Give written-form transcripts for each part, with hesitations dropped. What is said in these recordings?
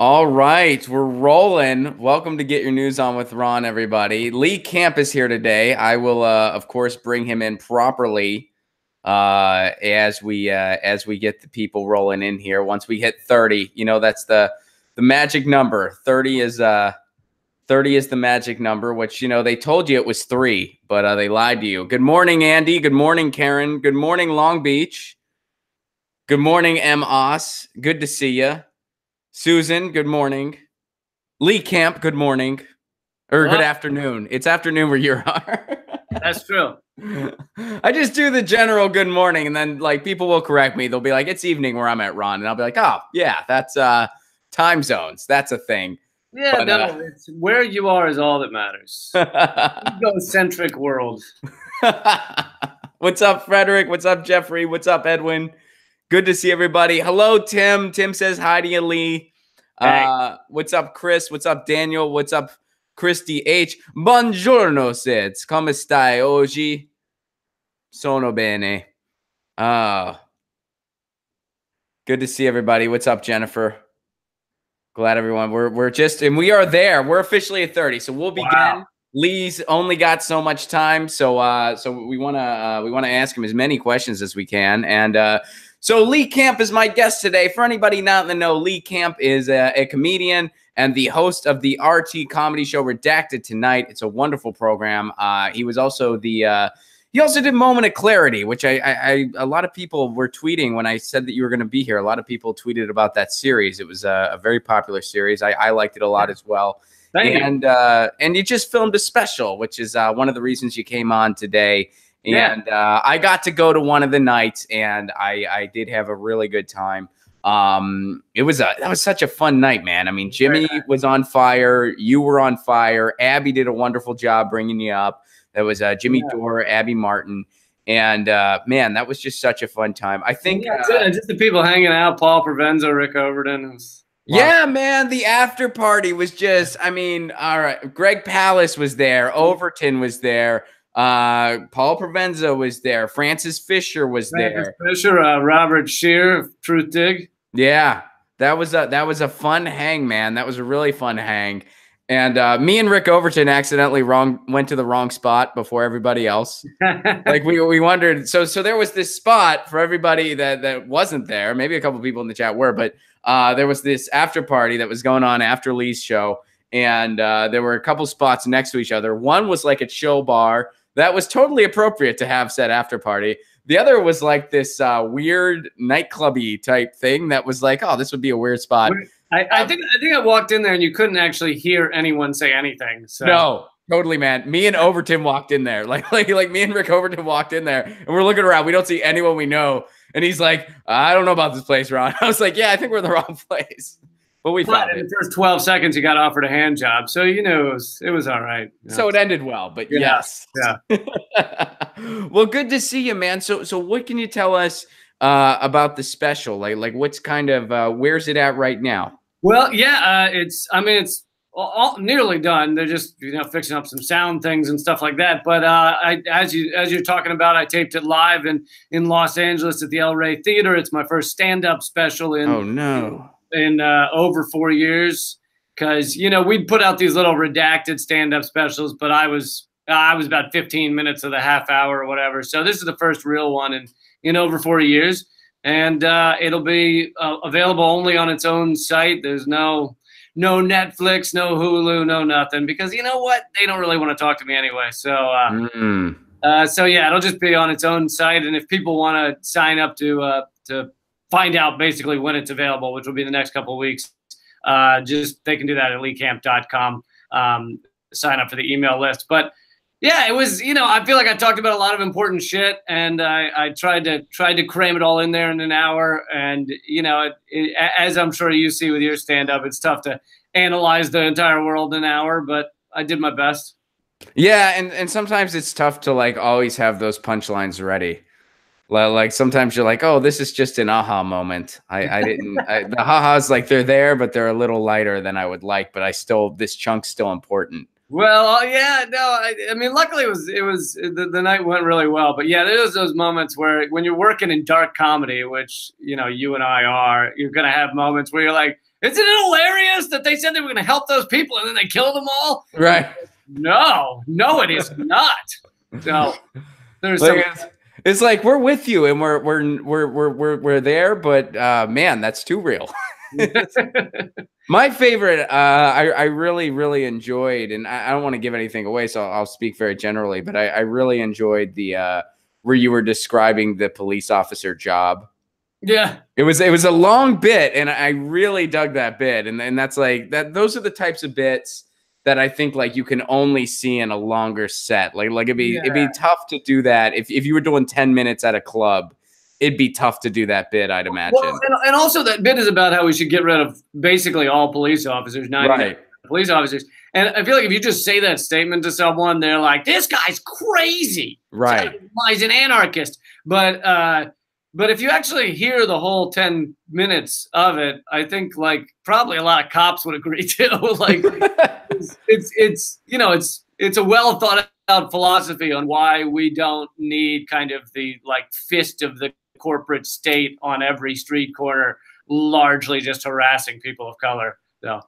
All right, we're rolling. Welcome to Get Your News On with Ron, everybody. Lee Camp is here today. I will, of course, bring him in properly as we get the people rolling in here. Once we hit 30, you know that's the magic number. 30 is the magic number. Which they told you it was 3, but they lied to you. Good morning, Andy. Good morning, Karen. Good morning, Long Beach. Good morning, M. Oss. Good to see you. Susan, good morning. Lee Camp, good morning. Or good afternoon. It's afternoon where you are. That's true. I just do the general good morning, and then like people will correct me. They'll be like, it's evening where I'm at, Ron. And I'll be like, oh, yeah, that's time zones. That's a thing. Yeah, but, no, it's where you are is all that matters. Egocentric world. What's up, Frederick? What's up, Jeffrey? What's up, Edwin? Good to see everybody. Hello, Tim. Tim says hi to you, Lee. Hey. What's up, Chris? What's up, Daniel? What's up, Christy H? Buongiorno, Sids. Come stai oggi? Sono bene. Good to see everybody. What's up, Jennifer? Glad everyone. We're just, and we are there. We're officially at 30, so we'll begin. Wow. Lee's only got so much time, so we wanna ask him as many questions as we can, and so Lee Camp is my guest today. For anybody not in the know, Lee Camp is a comedian and the host of the RT comedy show Redacted Tonight. It's a wonderful program. He was also he also did Moment of Clarity, which a lot of people were tweeting when I said that you were going to be here. A lot of people tweeted about that series. It was a very popular series. I liked it a lot as well. And you just filmed a special, which is one of the reasons you came on today. And I got to go to one of the nights, and I did have a really good time. That was such a fun night, man. I mean, Jimmy was on fire. You were on fire. Abby did a wonderful job bringing you up. That was Jimmy Dore, Abby Martin. And, man, that was just such a fun time. I think just the people hanging out, Paul Provenzo, Rick Overton. Wow. Yeah, man, the after party was just, I mean, all right. Greg Pallas was there. Overton was there. Paul Provenzo was there. Francis Fisher was there. Fisher, Robert Shear, Truth Dig. Yeah, that was a fun hang, man. That was a really fun hang. And me and Rick Overton accidentally went to the wrong spot before everybody else. Like we wondered. So there was this spot for everybody that wasn't there. Maybe a couple people in the chat were, but there was this after party that was going on after Lee's show, and there were a couple spots next to each other. One was like a chill bar that was totally appropriate to have said after party. The other was like this weird nightclubby type thing that was like, oh, this would be a weird spot. I think I walked in there and you couldn't actually hear anyone say anything. So. No, totally, man. Me and Overton walked in there. Like me and Rick Overton walked in there, and we're looking around. We don't see anyone we know. And he's like, I don't know about this place, Ron. I was like, yeah, I think we're in the wrong place. But we found it. In the first 12 seconds, you got offered a hand job. So, it was all right. Yeah. So it ended well, but yes. Yeah. Well, good to see you, man. So what can you tell us about the special? Like what's kind of, where's it at right now? Well, yeah, it's all nearly done. They're just, fixing up some sound things and stuff like that. But as you're talking about, I taped it live in Los Angeles at the El Rey Theater. It's my first stand-up special in over 4 years, because we'd put out these little redacted stand-up specials, but I was about 15 minutes of the half hour or whatever. So this is the first real one in over 4 years, and it'll be available only on its own site. There's no Netflix, no Hulu, no nothing, because you know what? They don't really want to talk to me anyway. So so yeah, it'll just be on its own site, and if people want to sign up to find out basically when it's available, which will be the next couple of weeks, they can do that at leecamp.com. Sign up for the email list. But yeah, it was, I feel like I talked about a lot of important shit, and I tried to cram it all in there in an hour. And, as I'm sure you see with your stand-up, it's tough to analyze the entire world in an hour, but I did my best. Yeah, and sometimes it's tough to like always have those punchlines ready. Like sometimes you're like, oh, this is just an aha moment. The ha-has, like they're there, but they're a little lighter than I would like, but this chunk's still important. Well, yeah, no, I mean, luckily it was the night went really well, but yeah, there's those moments where when you're working in dark comedy, which, you and I are, you're going to have moments where you're like, Isn't it hilarious that they said they were going to help those people and then they killed them all? Right. No, it is not. So there's like, it's like we're with you and we're there, but man, that's too real. My favorite, I really enjoyed, and I don't want to give anything away, so I'll speak very generally, but I really enjoyed the where you were describing the police officer job. Yeah. It was a long bit, and I really dug that bit. And that's like that. Those are the types of bits that I think like you can only see in a longer set. Like it'd be tough to do that if you were doing 10 minutes at a club. It'd be tough to do that bit, I'd imagine. Well, and also that bit is about how we should get rid of basically all police officers, 99 police officers. And I feel like if you just say that statement to someone, they're like, "This guy's crazy." Right. He's an anarchist. But if you actually hear the whole 10 minutes of it, I think like probably a lot of cops would agree too. Like it's a well thought out philosophy on why we don't need kind of the like fist of the corporate state on every street corner, largely just harassing people of color. So.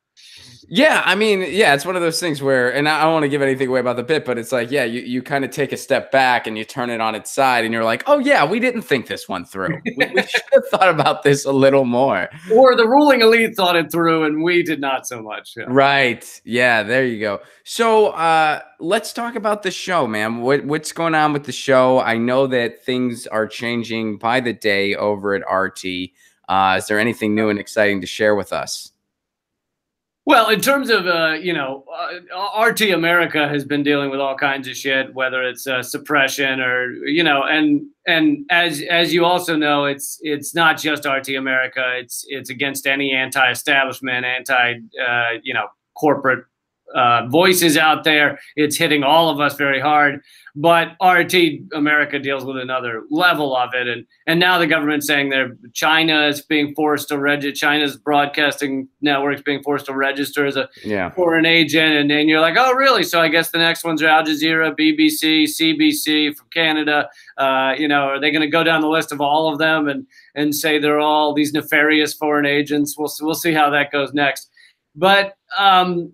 Yeah, I mean, yeah, it's one of those things where, and I don't want to give anything away about the bit, but it's like, yeah, you kind of take a step back and you turn it on its side and you're like, oh yeah, we didn't think this one through. We should have thought about this a little more. Or the ruling elite thought it through and we did not so much. Yeah. Right. Yeah, there you go. So let's talk about the show, man. What's going on with the show? I know that things are changing by the day over at RT. Is there anything new and exciting to share with us? Well, in terms of, RT America has been dealing with all kinds of shit, whether it's suppression or, and as you also know, it's not just RT America. It's against any anti-establishment, corporate voices out there. It's hitting all of us very hard. But RT America deals with another level of it. And now the government's saying China is being forced to register, China's broadcasting networks being forced to register as a foreign agent. And then you're like, oh, really? So I guess the next ones are Al Jazeera, BBC, CBC from Canada. Are they going to go down the list of all of them and say they're all these nefarious foreign agents? We'll see how that goes next. But so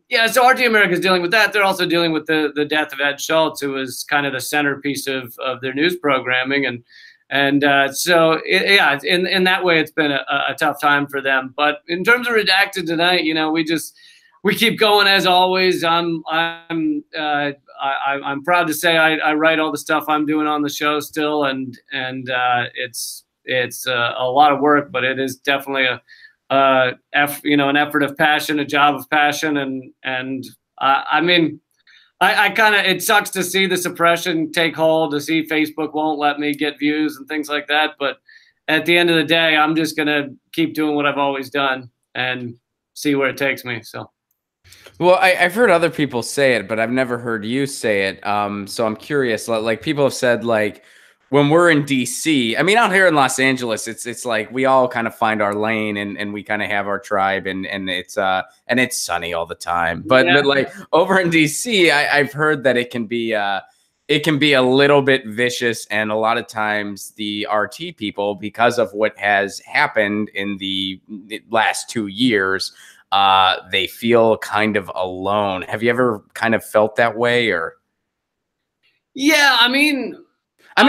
RT America is dealing with that. They're also dealing with the death of Ed Schultz, who was kind of the centerpiece of their news programming, so in that way, it's been a tough time for them. But in terms of Redacted tonight, we keep going as always. I'm proud to say I write all the stuff I'm doing on the show still, and it's a lot of work, but it is definitely an effort of passion, a job of passion. And I kind of, it sucks to see the suppression take hold, to see Facebook won't let me get views and things like that. But at the end of the day, I'm just going to keep doing what I've always done and see where it takes me. So. Well, I've heard other people say it, but I've never heard you say it. So I'm curious, like people have said, like, when we're in DC, I mean, out here in Los Angeles, it's like we all kind of find our lane and we kind of have our tribe and it's sunny all the time. But like over in DC, I've heard that it can be a little bit vicious, and a lot of times the RT people, because of what has happened in the last 2 years, they feel kind of alone. Have you ever kind of felt that way, or? Yeah, I mean,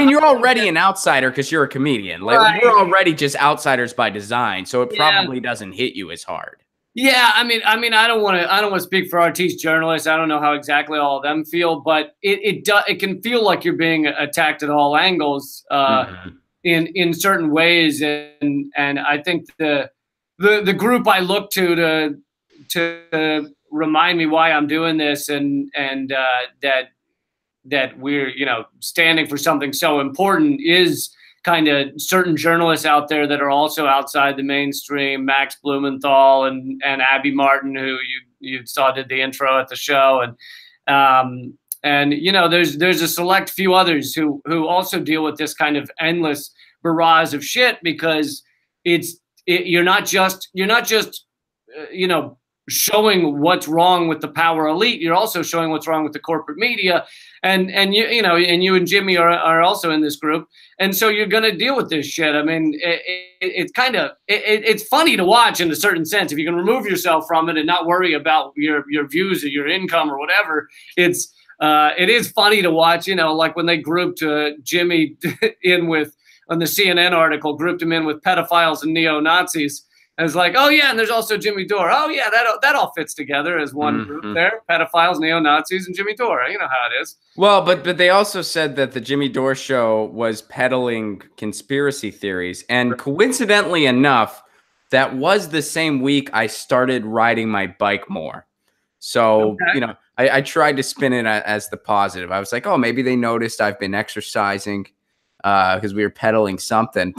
you're already an outsider because you're a comedian. Like we're already just outsiders by design, so it probably doesn't hit you as hard. Yeah, I mean, I don't want to speak for RT's journalists. I don't know how exactly all of them feel, but it can feel like you're being attacked at all angles in certain ways, and I think the group I look to remind me why I'm doing this and that we're, standing for something so important is kind of certain journalists out there that are also outside the mainstream, Max Blumenthal and Abby Martin, who you saw did the intro at the show. And there's a select few others who also deal with this kind of endless barrage of shit, because you're not just showing what's wrong with the power elite. You're also showing what's wrong with the corporate media, and you know, and you and Jimmy are also in this group, and so you're going to deal with this shit. I mean, it's kind of it's funny to watch in a certain sense if you can remove yourself from it and not worry about your views or your income or whatever. It is funny to watch, you know, like when they grouped Jimmy in with, on the CNN article, grouped him in with pedophiles and neo-Nazis. And it's like, oh yeah, and there's also Jimmy Dore. Oh yeah, that all fits together as one group there. Pedophiles, neo-Nazis, and Jimmy Dore. You know how it is. Well, but they also said that the Jimmy Dore show was peddling conspiracy theories. And coincidentally enough, that was the same week I started riding my bike more. So, you know, I tried to spin it as the positive. I was like, oh, maybe they noticed I've been exercising because we were peddling something.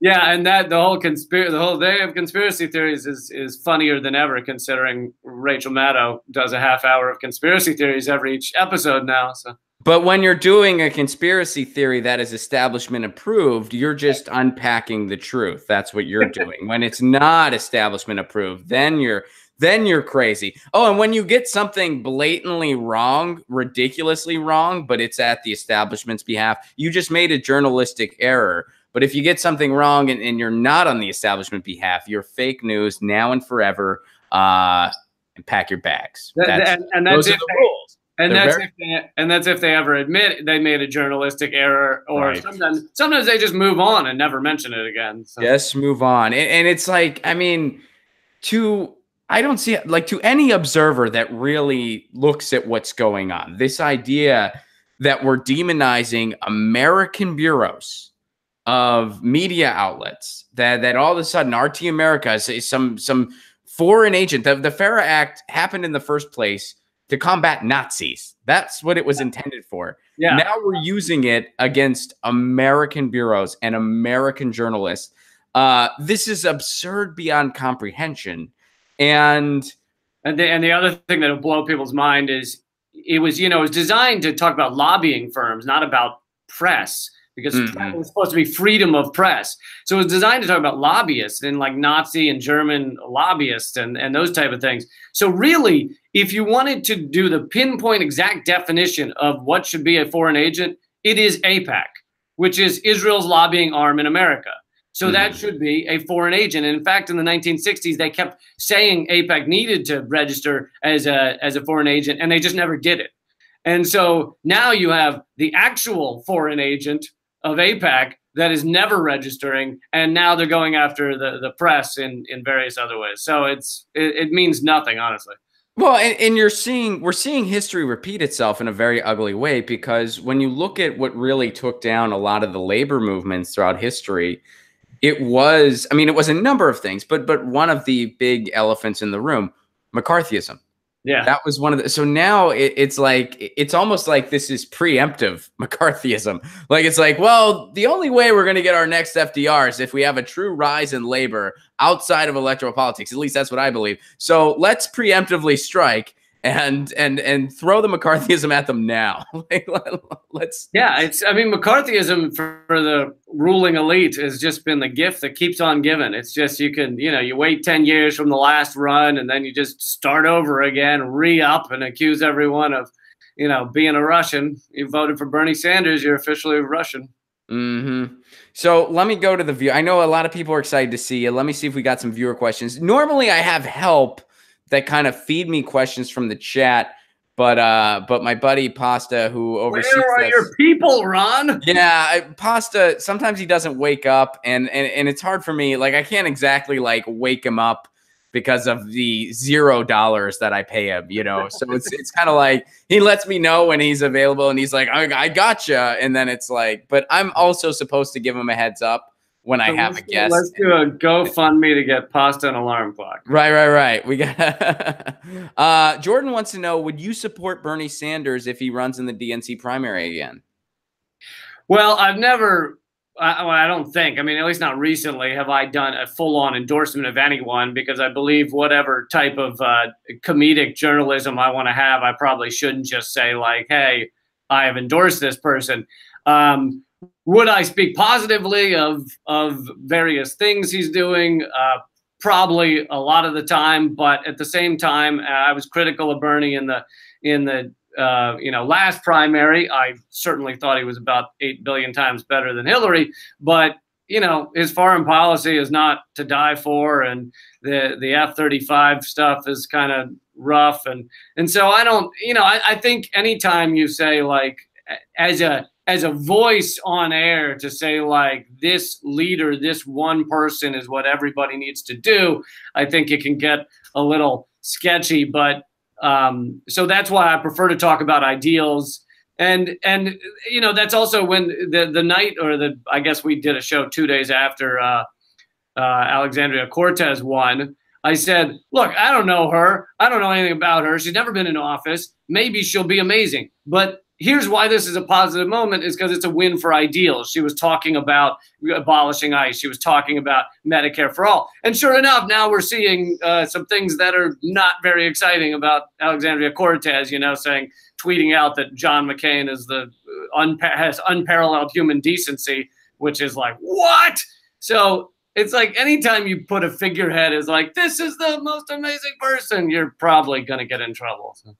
Yeah, and that the whole day of conspiracy theories is funnier than ever, considering Rachel Maddow does a half hour of conspiracy theories every each episode now. So, but when you're doing a conspiracy theory that is establishment approved, you're just unpacking the truth. That's what you're doing. When it's not establishment approved, then you're crazy. Oh, and when you get something blatantly wrong, ridiculously wrong, but it's at the establishment's behalf, you just made a journalistic error. But if you get something wrong and you're not on the establishment behalf, you're fake news now and forever. And pack your bags. Those are the rules. And that's if they ever admit they made a journalistic error, or sometimes they just move on and never mention it again. So. Just move on. And it's like, I mean, I don't see it, like, to any observer that really looks at what's going on, this idea that we're demonizing American bureaus of media outlets, that all of a sudden RT America is some foreign agent. The FARA Act happened in the first place to combat Nazis. That's what it was intended for. Yeah. Now we're using it against American bureaus and American journalists. This is absurd beyond comprehension. And the other thing that'll blow people's mind is it was designed to talk about lobbying firms, not about press. Because it was supposed to be freedom of press. So it was designed to talk about lobbyists and like Nazi and German lobbyists and those type of things. So really, if you wanted to do the pinpoint exact definition of what should be a foreign agent, it is AIPAC, which is Israel's lobbying arm in America. So that should be a foreign agent. And in fact, in the 1960s, they kept saying AIPAC needed to register as a foreign agent, and they just never did it. And so now you have the actual foreign agent of AIPAC that is never registering, and now they're going after the press in various other ways. So it means nothing, honestly. Well, and we're seeing history repeat itself in a very ugly way, because when you look at what really took down a lot of the labor movements throughout history, it was a number of things, but one of the big elephants in the room, McCarthyism. Yeah, that was one of the. So now it's almost like this is preemptive McCarthyism. Like, it's like, well, the only way we're going to get our next FDR is if we have a true rise in labor outside of electoral politics. At least that's what I believe. So let's preemptively strike and throw the McCarthyism at them now. Let's. Yeah, McCarthyism for the ruling elite has just been the gift that keeps on giving. It's just, you wait 10 years from the last run, and then you just start over again, re-up, and accuse everyone of, being a Russian. You voted for Bernie Sanders, you're officially a Russian. So let me go to the view. I know a lot of people are excited to see you. Let me see if we got some viewer questions. Normally I have help that kind of feed me questions from the chat, but my buddy Pasta, who oversees this. Where are your people, Ron? Yeah, Pasta, sometimes he doesn't wake up, and it's hard for me. Like, I can't exactly like wake him up because of the $0 that I pay him, So it's kind of like he lets me know when he's available, and he's like, I gotcha, and then it's like, but I'm also supposed to give him a heads up when I have a guest. Let's do a GoFundMe to get Pasta an alarm clock. Right. We got Jordan wants to know, would you support Bernie Sanders if he runs in the DNC primary again? Well, I don't think, at least not recently, have I done a full-on endorsement of anyone, because I believe whatever type of comedic journalism I want to have, I probably shouldn't just say like, hey, I have endorsed this person. Would I speak positively of various things he's doing? probably a lot of the time, but at the same time, I was critical of Bernie in the last primary. I certainly thought he was about 8 billion times better than Hillary, but his foreign policy is not to die for, and the F-35 stuff is kind of rough, and so I don't, I think anytime you say, like, as a voice on air, to say like this leader, this one person is what everybody needs to do, I think it can get a little sketchy. But so that's why I prefer to talk about ideals. And that's also when the night, or I guess we did a show 2 days after Alexandria Cortez won. I said, look, I don't know her. I don't know anything about her. She's never been in office. Maybe she'll be amazing. But here's why this is a positive moment, is because it's a win for ideals. She was talking about abolishing ICE. She was talking about Medicare for all. And sure enough, now we're seeing some things that are not very exciting about Alexandria Cortez, tweeting out that John McCain is has unparalleled human decency, which is like, what? So it's like anytime you put a figurehead as like, this is the most amazing person, you're probably going to get in trouble. So.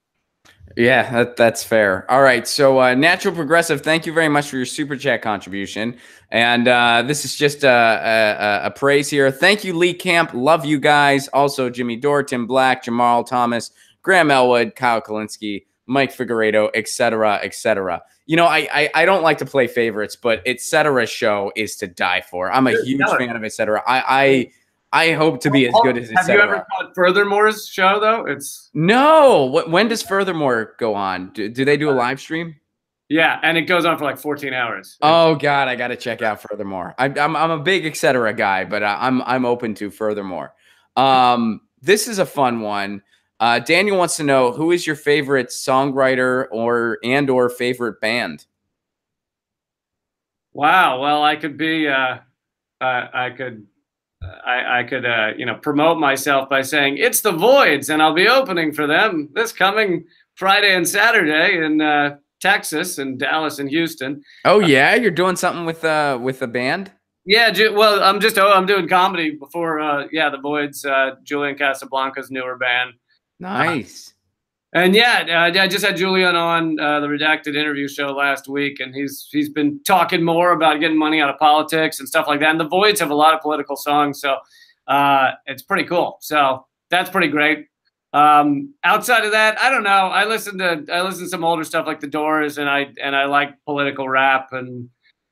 Yeah, that's fair. All right. So Natural Progressive, thank you very much for your super chat contribution. And this is just a praise here. Thank you, Lee Camp. Love you guys. Also, Jimmy Dore, Tim Black, Jamal Thomas, Graham Elwood, Kyle Kalinske, Mike Figueredo, etc., etc. I don't like to play favorites, but etc. show is to die for. I'm a huge fan of etc. I hope to be as good as etc. Have you ever caught Furthermore's show though? No. When does Furthermore go on? Do they do a live stream? Yeah, and it goes on for like 14 hours. Oh God, I got to check out Furthermore. I'm a big etc. guy, but I'm open to Furthermore. This is a fun one. Daniel wants to know, who is your favorite songwriter or favorite band? Wow. Well, I could be. I could promote myself by saying it's the Voids, and I'll be opening for them this coming Friday and Saturday in Texas and Dallas and Houston. Oh yeah, you're doing something with a band? Yeah, well, I'm doing comedy before the Voids, Julian Casablanca's newer band. Nice. And yeah, I just had Julian on the Redacted interview show last week, and he's been talking more about getting money out of politics and stuff like that. And the Voids have a lot of political songs, so it's pretty cool. So that's pretty great. Outside of that, I don't know. I listen to some older stuff like The Doors, and I like political rap,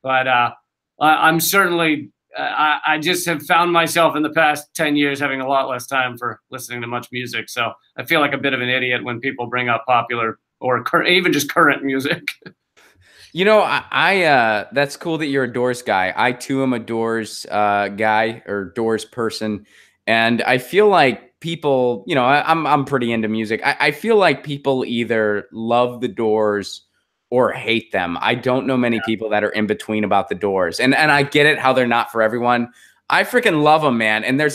but I'm certainly. I just have found myself in the past 10 years having a lot less time for listening to much music. So I feel like a bit of an idiot when people bring up popular or even just current music. I that's cool that you're a Doors guy. I too am a Doors guy or Doors person. And I feel like people, I'm pretty into music. I feel like people either love the Doors or hate them. I don't know many people that are in between about the Doors. And I get it how they're not for everyone. I freaking love them, man. And there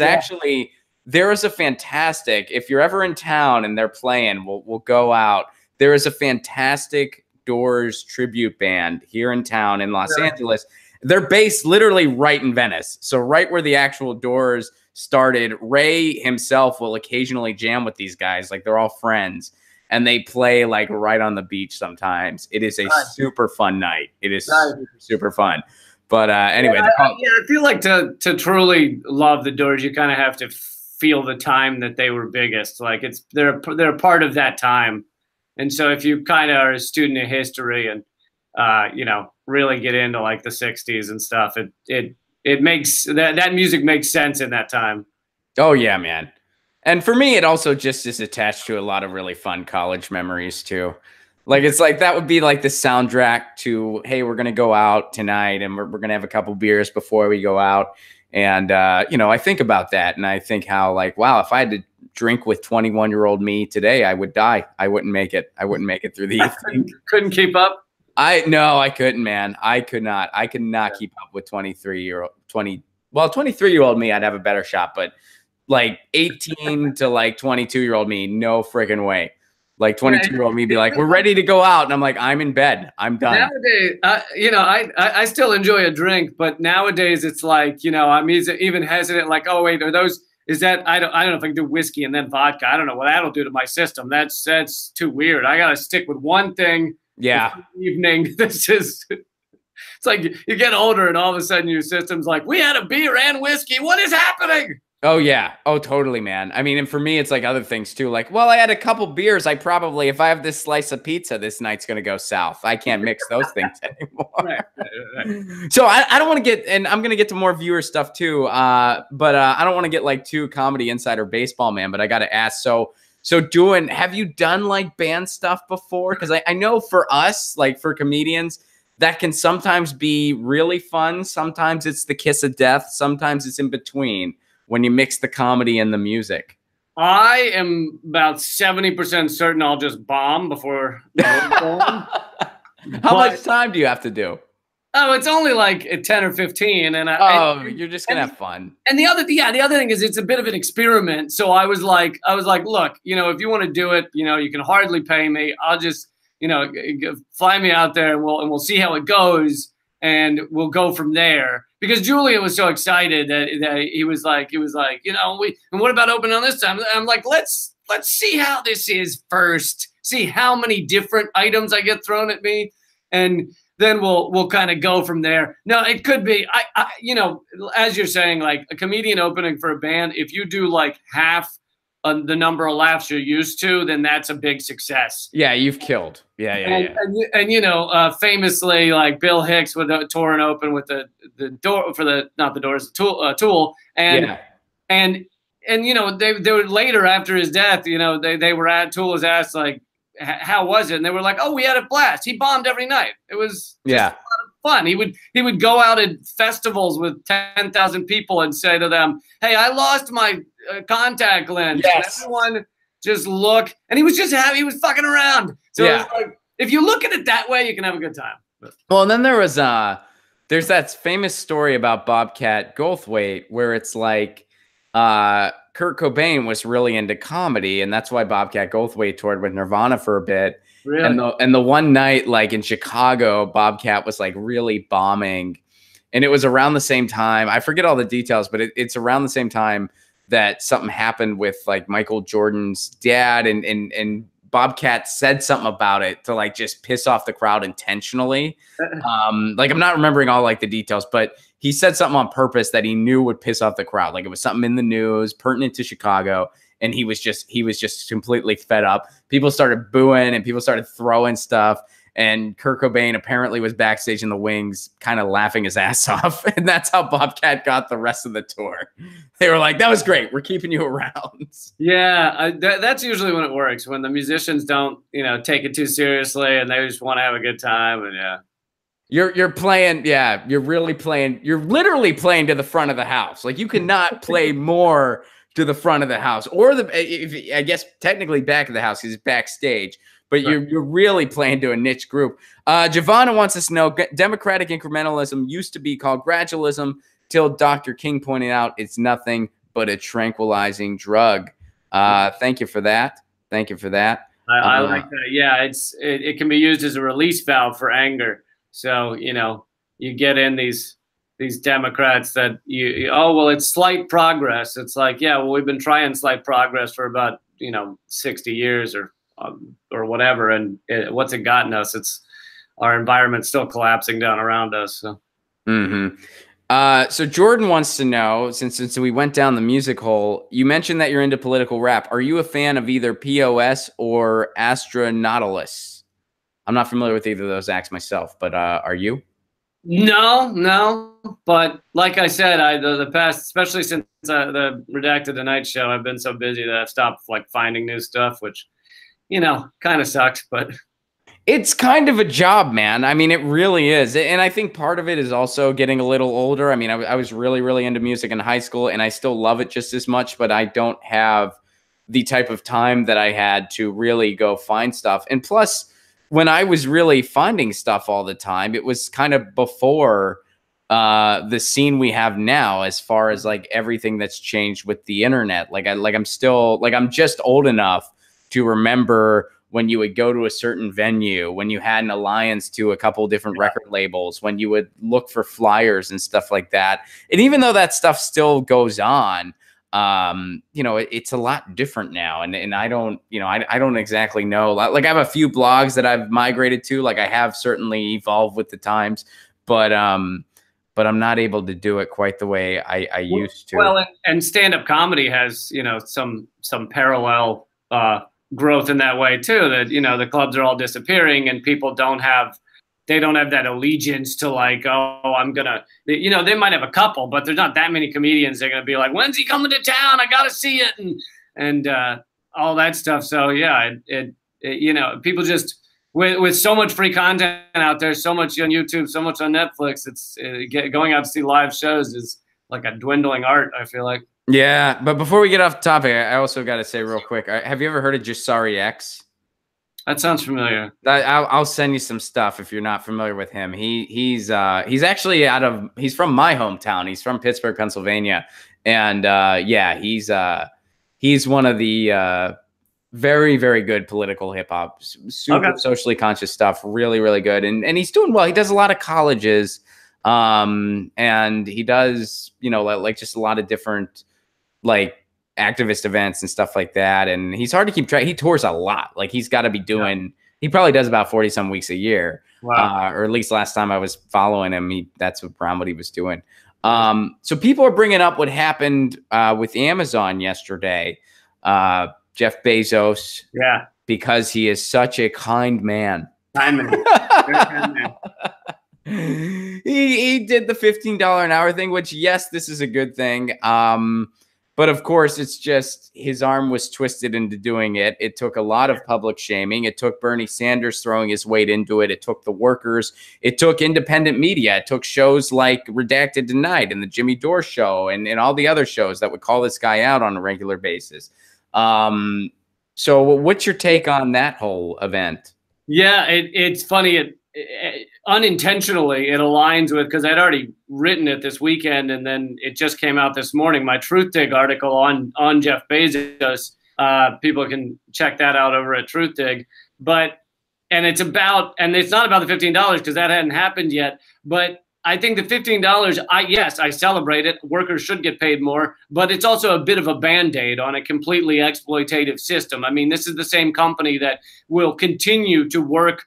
is a fantastic, if you're ever in town and they're playing, we'll go out. There is a fantastic Doors tribute band here in town in Los Angeles. They're based literally right in Venice. So right where the actual Doors started. Ray himself will occasionally jam with these guys. Like, they're all friends. And they play like right on the beach sometimes. It is a super fun night. It is super fun. But anyway. I feel like to truly love the Doors, you kind of have to feel the time that they were biggest. Like, they're a part of that time. And so if you kind of are a student of history and, really get into like the 60s and stuff, it makes that music makes sense in that time. Oh, yeah, man. And for me, it also just is attached to a lot of really fun college memories too. Like, it's like that would be like the soundtrack to, hey, we're going to go out tonight and we're going to have a couple beers before we go out. And, I think about that and I think how, like, wow, if I had to drink with 21-year-old me today, I would die. I wouldn't make it. I wouldn't make it through the evening. Couldn't keep up? I couldn't, man. I could not. I could not keep up with 23-year-old me. I'd have a better shot, but like 18 to like 22-year-old me, no freaking way. Like 22-year-old me be like, we're ready to go out. And I'm like, I'm in bed. I'm done. Nowadays, I still enjoy a drink, but nowadays it's like, I'm even hesitant, like, oh, wait, is that I don't know if I can do whiskey and then vodka. I don't know what that'll do to my system. That's too weird. I gotta stick with one thing. Yeah. Evening. This is. It's like you get older and all of a sudden your system's like, we had a beer and whiskey. What is happening? Oh, yeah. Oh, totally, man. I mean, and for me, it's like other things too. Like, well, I had a couple beers. I probably, if I have this slice of pizza, this night's going to go south. I can't mix those things anymore. Right. So I don't want to get, and I'm going to get to more viewer stuff too. But I don't want to get like too comedy insider baseball, man. But I got to ask, so have you done like band stuff before? Because I know for us, like for comedians, that can sometimes be really fun. Sometimes it's the kiss of death. Sometimes it's in between when you mix the comedy and the music. I am about 70% certain I'll just bomb before. How much time do you have to do? Oh, it's only like 10 or 15. And you're just going to have fun. And the other thing is it's a bit of an experiment. So I was like, look, if you want to do it, you can hardly pay me. I'll just, fly me out there and we'll see how it goes. And we'll go from there. Because Julian was so excited that he was like, and what about opening on this time? I'm like, let's see how this is first. See how many different items I get thrown at me, and then we'll kind of go from there. No, it could be, as you're saying, like a comedian opening for a band. If you do like half the number of laughs you're used to, then that's a big success. Yeah, you've killed. Yeah. And famously, like Bill Hicks with a tour and open with the door for the not the Doors, Tool, and they were later after his death. They were at Tool was asked like, how was it? And they were like, oh, we had a blast. He bombed every night. It was a lot of fun. He would go out at festivals with 10,000 people and say to them, hey, I lost my contact lens. Yes. Everyone just look. And he was just happy. He was fucking around. So it was like, if you look at it that way, you can have a good time. Well, and then there's that famous story about Bobcat Goldthwait where it's like Kurt Cobain was really into comedy, and that's why Bobcat Goldthwait toured with Nirvana for a bit. Really? And the one night, like in Chicago, Bobcat was like really bombing, and it was around the same time. I forget all the details, but it's around the same time that something happened with like Michael Jordan's dad, and Bobcat said something about it to like just piss off the crowd intentionally. Like I'm not remembering all like the details, but he said something on purpose that he knew would piss off the crowd. Like it was something in the news pertinent to Chicago. And he was just completely fed up. People started booing and people started throwing stuff. And Kurt Cobain apparently was backstage in the wings, kind of laughing his ass off. And that's how Bobcat got the rest of the tour. They were like, that was great. We're keeping you around. Yeah, that's usually when it works, when the musicians don't, take it too seriously and they just want to have a good time. And You're playing, you're really playing, you're literally playing to the front of the house. Like you cannot play more to the front of the house, or I guess technically back of the house because it's backstage, but right. You're really playing to a niche group. Giovanna wants us to know democratic incrementalism used to be called gradualism till Dr. King pointed out it's nothing but a tranquilizing drug. Thank you for that. Thank you for that. I like that. Yeah, it can be used as a release valve for anger. So, you get in these Democrats that it's slight progress. It's like, yeah, well, we've been trying slight progress for about, 60 years or whatever. And what's it gotten us? It's our environment's still collapsing down around us. So. So Jordan wants to know, since we went down the music hole, you mentioned that you're into political rap. Are you a fan of either POS or Astronautilus? I'm not familiar with either of those acts myself, but are you? No. But like I said, the past, especially since the Redacted Tonight show, I've been so busy that I've stopped like finding new stuff, which, kind of sucks, but. It's kind of a job, man. I mean, it really is. And I think part of it is also getting a little older. I mean, I was really, really into music in high school, and I still love it just as much, but I don't have the type of time that I had to really go find stuff. And plus, when I was really finding stuff all the time, it was kind of before the scene we have now, as far as like everything that's changed with the internet. I'm just old enough to remember when you would go to a certain venue, when you had an alliance to a couple different record labels, when you would look for flyers and stuff like that. And even though that stuff still goes on, you know, it's a lot different now. And I don't, you know, I don't exactly know. Like I have a few blogs that I've migrated to. Like I have certainly evolved with the times, but I'm not able to do it quite the way I used to. Well, and stand-up comedy has, you know, some parallel growth in that way too. That, you know, the clubs are all disappearing and people don't have that allegiance to like, oh, I'm gonna, you know, they might have a couple, but there's not that many comedians. They're gonna be like, when's he coming to town? I gotta see it, and all that stuff. So yeah, it you know, people just with so much free content out there, so much on YouTube, so much on Netflix, it's going out to see live shows is like a dwindling art, I feel like. Yeah, but before we get off the topic, I also got to say real quick, have you ever heard of Jasari X? That sounds familiar. I'll send you some stuff if you're not familiar with him. He's actually he's from my hometown. He's from Pittsburgh, Pennsylvania, and yeah, he's one of the very, very good political hip hop, super socially conscious stuff, really, really good, and he's doing well. He does a lot of colleges, and he does, you know, like just a lot of different like activist events and stuff like that. And he's hard to keep track. He tours a lot. Like he's got to be doing, he probably does about 40 some weeks a year. Wow. Or at least last time I was following him, that's around what he was doing. So people are bringing up what happened with Amazon yesterday. Jeff Bezos. Yeah. Because he is such a kind man. Kind man. Very kind man. He did the $15 an hour thing, which, yes, this is a good thing. But of course, it's just his arm was twisted into doing it. It took a lot of public shaming. It took Bernie Sanders throwing his weight into it. It took the workers. It took independent media. It took shows like Redacted Tonight and the Jimmy Dore Show and all the other shows that would call this guy out on a regular basis. So what's your take on that whole event? Yeah, it's funny. Unintentionally, it aligns with, because I'd already written it this weekend, and then it just came out this morning. My Truthdig article on Jeff Bezos. People can check that out over at Truthdig. And it's not about the $15 because that hadn't happened yet. But I think the $15, yes, I celebrate it. Workers should get paid more, but it's also a bit of a Band-Aid on a completely exploitative system. I mean, this is the same company that will continue to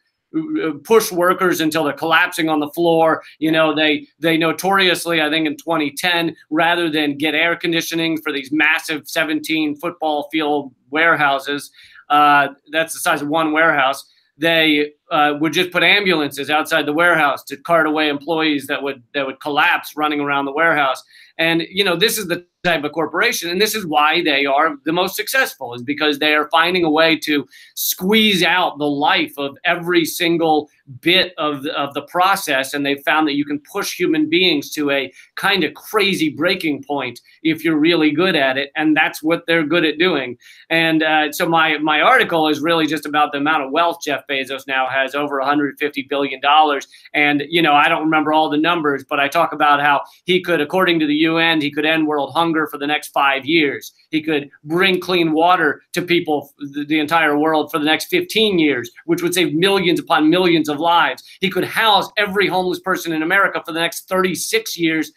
push workers until they're collapsing on the floor. You know, they notoriously, I think in 2010, rather than get air conditioning for these massive 17 football field warehouses, that's the size of one warehouse, they would just put ambulances outside the warehouse to cart away employees that would collapse running around the warehouse. And, you know, this is the type of corporation, and this is why they are the most successful, is because they are finding a way to squeeze out the life of every single bit of the process. And they found that you can push human beings to a kind of crazy breaking point if you're really good at it. And that's what they're good at doing. And so my article is really just about the amount of wealth Jeff Bezos now has, over $150 billion. And, you know, I don't remember all the numbers, but I talk about how he could, according to the UN, he could end world hunger for the next 5 years. He could bring clean water to people, the entire world, for the next 15 years, which would save millions upon millions of lives. He could house every homeless person in America for the next 36 years,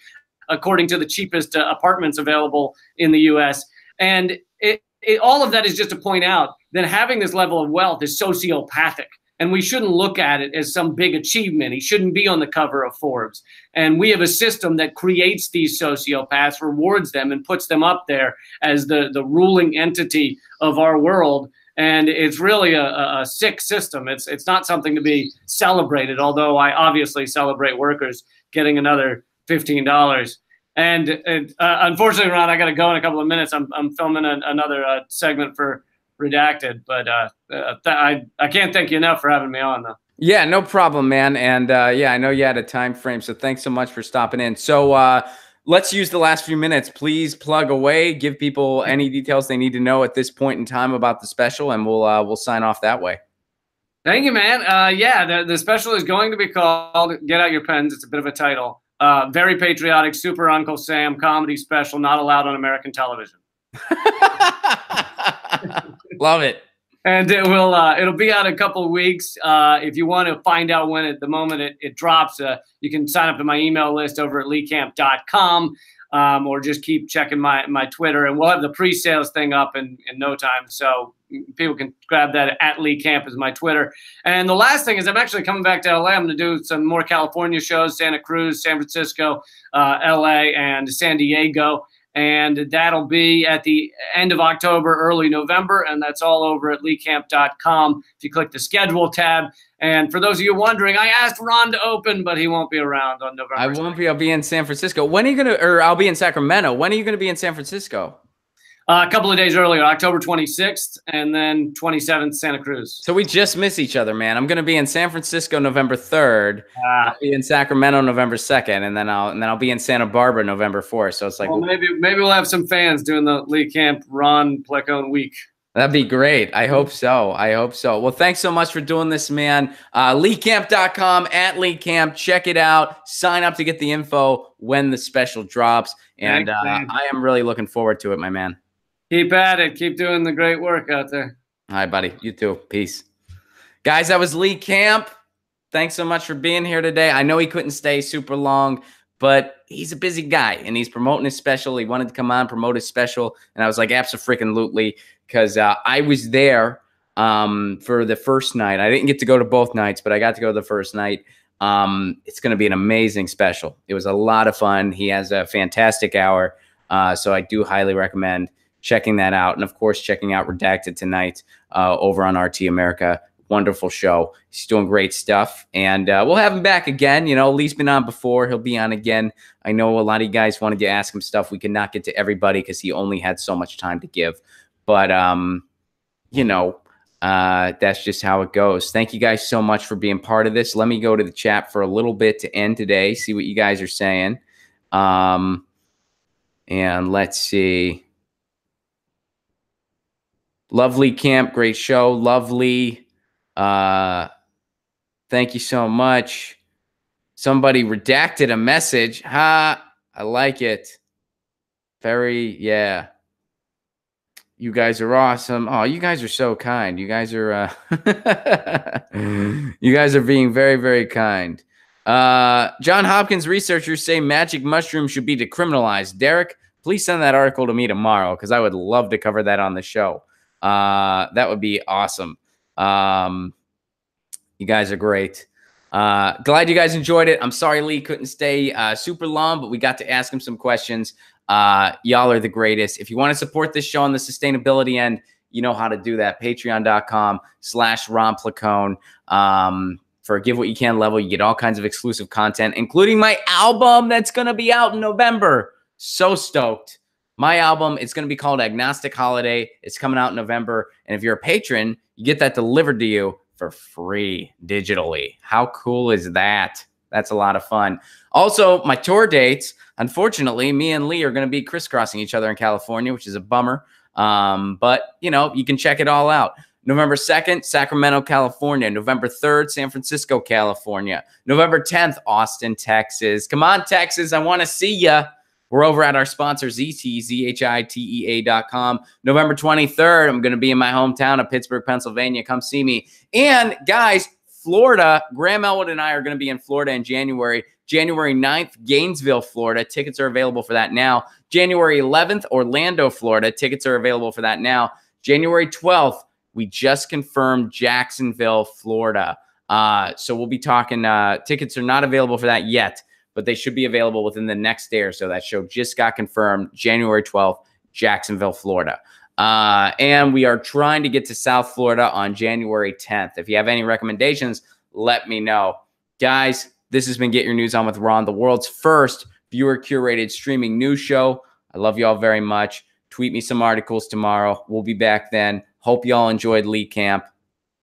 according to the cheapest apartments available in the US. And all of that is just to point out that having this level of wealth is sociopathic. And we shouldn't look at it as some big achievement. He shouldn't be on the cover of Forbes. And we have a system that creates these sociopaths, rewards them, and puts them up there as the ruling entity of our world. And it's really a sick system. It's not something to be celebrated, although I obviously celebrate workers getting another $15. And unfortunately, Ron, I got to go in a couple of minutes. I'm filming another segment for Redacted, but I can't thank you enough for having me on, though. Yeah, no problem, man. And yeah, I know you had a time frame, so thanks so much for stopping in. So let's use the last few minutes. Please plug away, give people any details they need to know at this point in time about the special, and we'll sign off that way. Thank you, man. Yeah, the special is going to be called Get Out Your Pens. It's a bit of a title. Very patriotic, super Uncle Sam comedy special, not allowed on American television. Love it. And it'll be out in a couple of weeks. If you want to find out when, at the moment it drops, you can sign up to my email list over at leecamp.com. or just keep checking my Twitter, and we'll have the pre-sales thing up in no time. So people can grab that at Lee Camp is my Twitter. And the last thing is I'm actually coming back to LA. I'm going to do some more California shows, Santa Cruz, San Francisco, LA, and San Diego. And that'll be at the end of October, early November, and that's all over at leecamp.com if you click the schedule tab. And for those of you wondering, I asked Ron to open, but he won't be around on November. I won't be. I'll be in San Francisco. When are you going to, or I'll be in Sacramento. When are you going to be in San Francisco? A couple of days earlier, October 26th, and then 27th, Santa Cruz. So we just miss each other, man. I'm going to be in San Francisco November 3rd. I'll be in Sacramento November 2nd, and then I'll be in Santa Barbara November 4th. So it's like, well, maybe we'll have some fans doing the Lee Camp Ron Placone week. That'd be great. I hope so. I hope so. Well, thanks so much for doing this, man. LeeCamp.com, at Lee Camp. Check it out. Sign up to get the info when the special drops. And I am really looking forward to it, my man. Keep at it. Keep doing the great work out there. All right, buddy. You too. Peace. Guys, that was Lee Camp. Thanks so much for being here today. I know he couldn't stay super long, but he's a busy guy, and he's promoting his special. He wanted to come on, promote his special, and I was like, abso-freaking-lutely, because I was there for the first night. I didn't get to go to both nights, but I got to go to the first night. It's going to be an amazing special. It was a lot of fun. He has a fantastic hour, so I do highly recommend checking that out. And, of course, checking out Redacted tonight over on RT America. Wonderful show. He's doing great stuff. And we'll have him back again. You know, Lee's been on before. He'll be on again. I know a lot of you guys wanted to ask him stuff. We could not get to everybody because he only had so much time to give. But, you know, that's just how it goes. Thank you guys so much for being part of this. Let me go to the chat for a little bit to end today, see what you guys are saying. And let's see. Lovely Camp, great show. Lovely. Thank you so much. Somebody redacted a message. Ha, I like it. Very, yeah. You guys are awesome. Oh, you guys are so kind. You guys are you guys are being very, very kind. John Hopkins researchers say magic mushrooms should be decriminalized. Derek, please send that article to me tomorrow because I would love to cover that on the show. That would be awesome. You guys are great. Glad you guys enjoyed it. I'm sorry Lee couldn't stay super long, but we got to ask him some questions. Y'all are the greatest. If you want to support this show on the sustainability end, you know how to do that. Patreon.com/Ron Placone. For a Give What You Can level, you get all kinds of exclusive content, including my album that's going to be out in November. So stoked. My album, it's going to be called Agnostic Holiday. It's coming out in November. And if you're a patron, you get that delivered to you for free digitally. How cool is that? That's a lot of fun. Also, my tour dates, unfortunately, me and Lee are going to be crisscrossing each other in California, which is a bummer. But, you know, you can check it all out. November 2nd, Sacramento, California. November 3rd, San Francisco, California. November 10th, Austin, Texas. Come on, Texas. I want to see ya. We're over at our sponsor, ZHITEA.com. November 23rd, I'm going to be in my hometown of Pittsburgh, Pennsylvania. Come see me. And, guys, Florida, Graham Elwood and I are going to be in Florida in January. January 9th, Gainesville, Florida. Tickets are available for that now. January 11th, Orlando, Florida. Tickets are available for that now. January 12th, we just confirmed Jacksonville, Florida. So we'll be talking. Tickets are not available for that yet, but they should be available within the next day or so. That show just got confirmed, January 12th, Jacksonville, Florida. And we are trying to get to South Florida on January 10th. If you have any recommendations, let me know. Guys, this has been Get Your News On with Ron, the world's first viewer-curated streaming news show. I love you all very much. Tweet me some articles tomorrow. We'll be back then. Hope you all enjoyed Lee Camp.